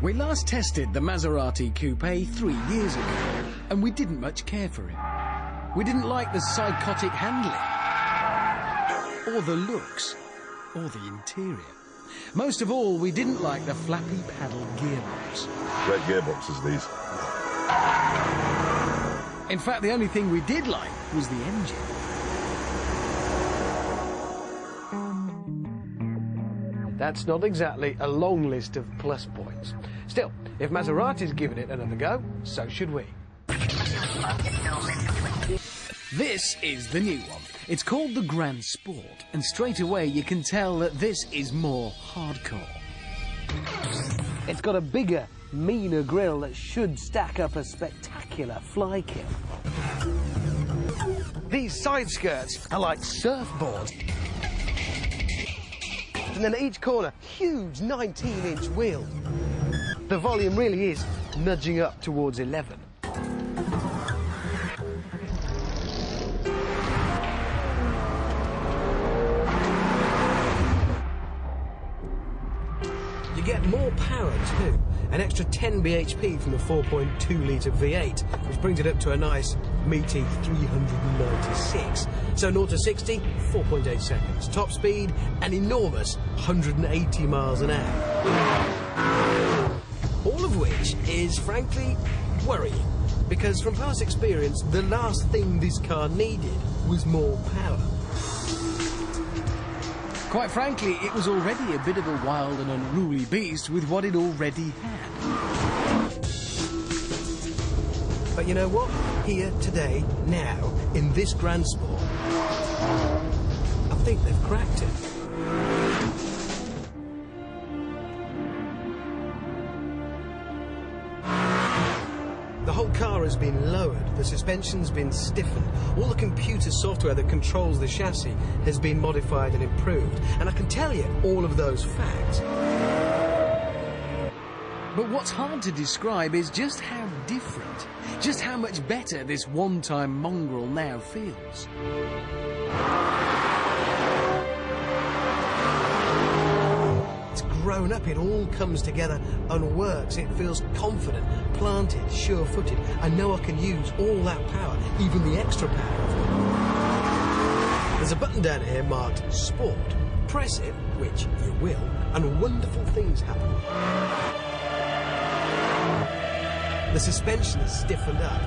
We last tested the Maserati Coupe 3 years ago, and we didn't much care for it. We didn't like the psychotic handling, or the looks, or the interior. Most of all, we didn't like the flappy paddle gearbox. Great gearboxes, these. In fact, the only thing we did like was the engine. That's not exactly a long list of plus points. Still, if Maserati's given it another go, so should we. This is the new one. It's called the Gran Sport, and straight away you can tell that this is more hardcore. It's got a bigger, meaner grille that should stack up a spectacular fly kill. These side skirts are like surfboards. And then at each corner, huge 19-inch wheels. The volume really is nudging up towards 11. You get more power too, an extra 10 bhp from the 4.2-litre V8, which brings it up to a nice meaty 396. So 0 to 60, 4.8 seconds. Top speed, an enormous 180 miles an hour. All of which is, frankly, worrying, because from past experience, the last thing this car needed was more power. Quite frankly, it was already a bit of a wild and unruly beast with what it already had. But you know what? Here, today, now, in this Gran Sport, I think they've cracked it. The whole car has been lowered, the suspension's been stiffened, all the computer software that controls the chassis has been modified and improved, and I can tell you all of those facts. But what's hard to describe is just how different, just how much better this one-time mongrel now feels. Grown up, it all comes together and works. It feels confident, planted, sure-footed. I know I can use all that power, even the extra power. There's a button down here marked Sport. Press it, which you will, and wonderful things happen. The suspension is stiffened up.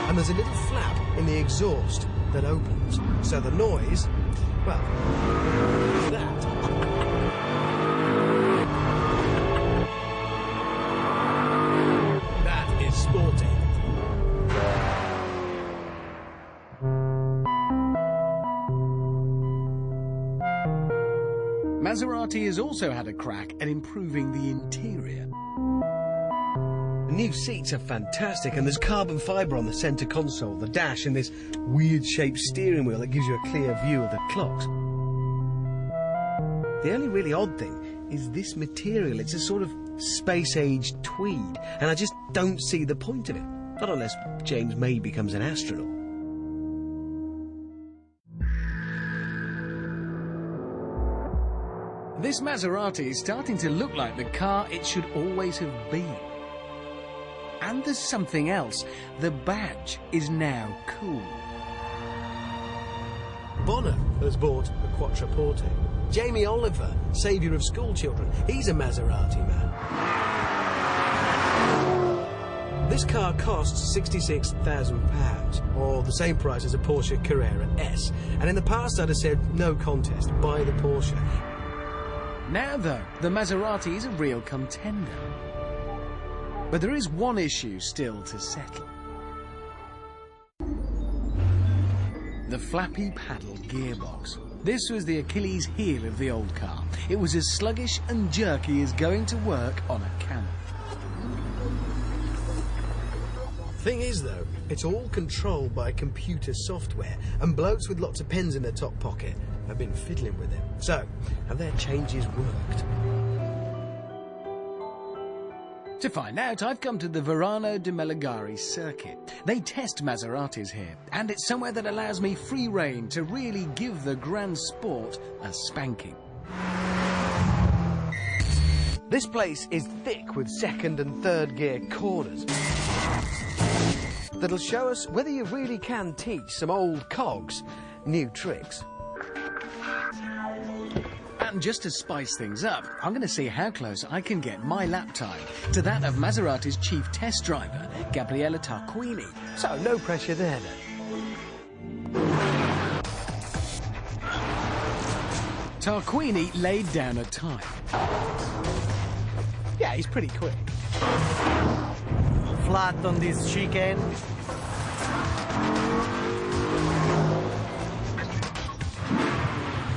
And there's a little flap in the exhaust that opens, so the noise, well, that. That is sporty. Maserati has also had a crack at improving the interior. The new seats are fantastic, and there's carbon fibre on the centre console, the dash, and this weird-shaped steering wheel that gives you a clear view of the clocks. The only really odd thing is this material. It's a sort of space-age tweed, and I just don't see the point of it. Not unless James May becomes an astronaut. This Maserati is starting to look like the car it should always have been. And there's something else. The badge is now cool. Bonner has bought a Quattroporte. Jamie Oliver, saviour of schoolchildren, he's a Maserati man. This car costs £66,000, or the same price as a Porsche Carrera S. And in the past I'd have said, no contest, buy the Porsche. Now, though, the Maserati is a real contender. But there is one issue still to settle. The flappy paddle gearbox. This was the Achilles heel of the old car. It was as sluggish and jerky as going to work on a camel. Thing is, though, it's all controlled by computer software, and blokes with lots of pens in their top pocket have been fiddling with it. So, have their changes worked? To find out, I've come to the Verano de Meligari circuit. They test Maseratis here, and it's somewhere that allows me free rein to really give the Gran Sport a spanking. This place is thick with second and third gear corners that'll show us whether you really can teach some old cogs new tricks. And just to spice things up, I'm going to see how close I can get my lap time to that of Maserati's chief test driver, Gabriele Tarquini. So, no pressure there then. Tarquini laid down a time. Yeah, he's pretty quick. Flat on this chicane.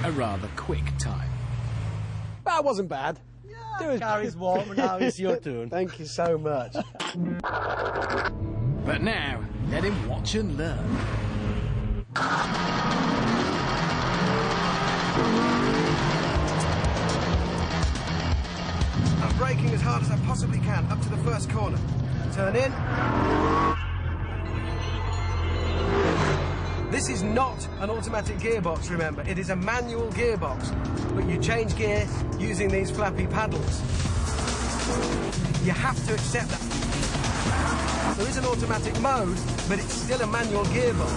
A rather quick time. That wasn't bad. Yeah, car is warm, now it's your turn. Thank you so much. But now, let him watch and learn. I'm braking as hard as I possibly can up to the first corner. Turn in. This is not an automatic gearbox, remember. It is a manual gearbox, but you change gear using these flappy paddles. You have to accept that. There is an automatic mode, but it's still a manual gearbox.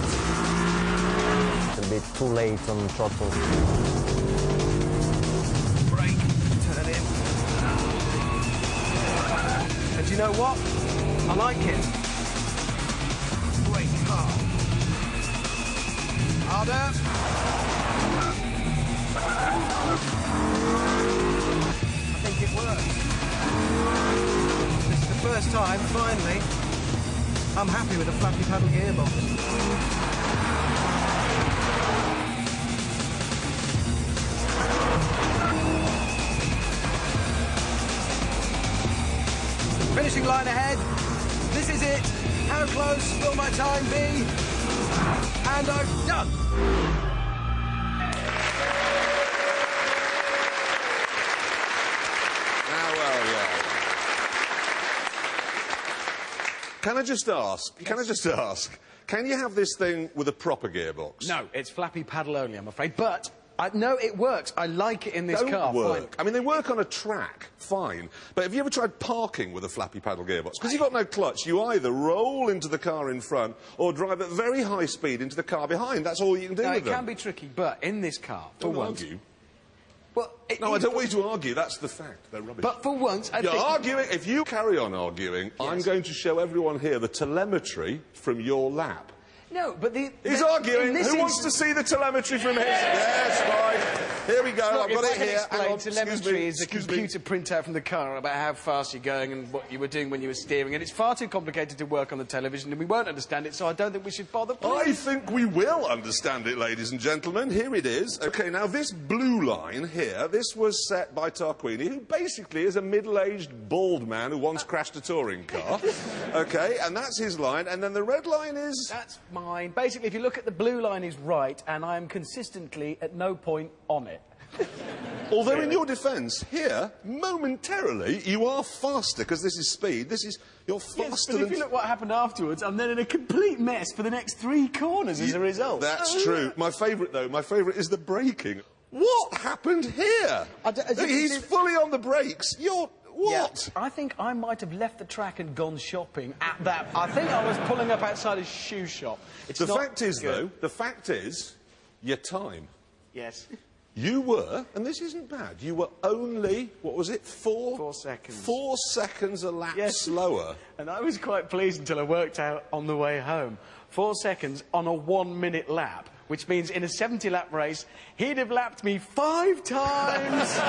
A bit too late on throttle. Brake, turn in. And you know what? I like it. Brake hard. Harder. I think it works. This is the first time, finally, I'm happy with a flappy paddle gearbox. Finishing line ahead. This is it. How close will my time be? And I'm done. Can I just ask, can you have this thing with a proper gearbox? No, it's flappy paddle only, I'm afraid. But, no, it works. I like it in this car. Don't work. Fine. I mean, they work on a track, fine. But have you ever tried parking with a flappy paddle gearbox? Because you've got no clutch. You either roll into the car in front or drive at very high speed into the car behind. That's all you can do with them. It can be tricky, but in this car, for once... Argue. Well, No, I don't want you to argue. That's the fact. They're rubbish. But for once, I You're think... arguing. If you carry on arguing, I'm going to show everyone here the telemetry from your lap. No, but the... He's arguing. Who wants to see the telemetry from his? Yes, fine. Here we go. Look, I've got it here. Explain, Hang on. telemetry is a Excuse me. computer printout from the car about how fast you're going and what you were doing when you were steering, and it's far too complicated to work on the television, and we won't understand it, so I don't think we should bother. I think we will understand it, ladies and gentlemen. Here it is. OK, now this blue line here, this was set by Tarquini, who basically is a middle-aged bald man who once crashed a touring car. OK, and that's his line, and then the red line is... That's mine. Basically, if you look at the blue line is right, and I am consistently at no point on it. Although in your defence, here, momentarily, you are faster, because this is speed. You're faster Yes, but than... if you look what happened afterwards, I'm then in a complete mess for the next 3 corners as a result. That's true. My favourite, though, is the braking. What happened here? He's fully on the brakes. You're... What? Yeah, I think I might have left the track and gone shopping at that. I think I was pulling up outside a shoe shop. The fact is, though, your time. Yes. You were, and this isn't bad, you were only, what was it, 4 seconds. 4 seconds a lap Yes. slower. And I was quite pleased until I worked out on the way home. 4 seconds on a 1-minute lap, which means in a 70-lap race, he'd have lapped me 5 times.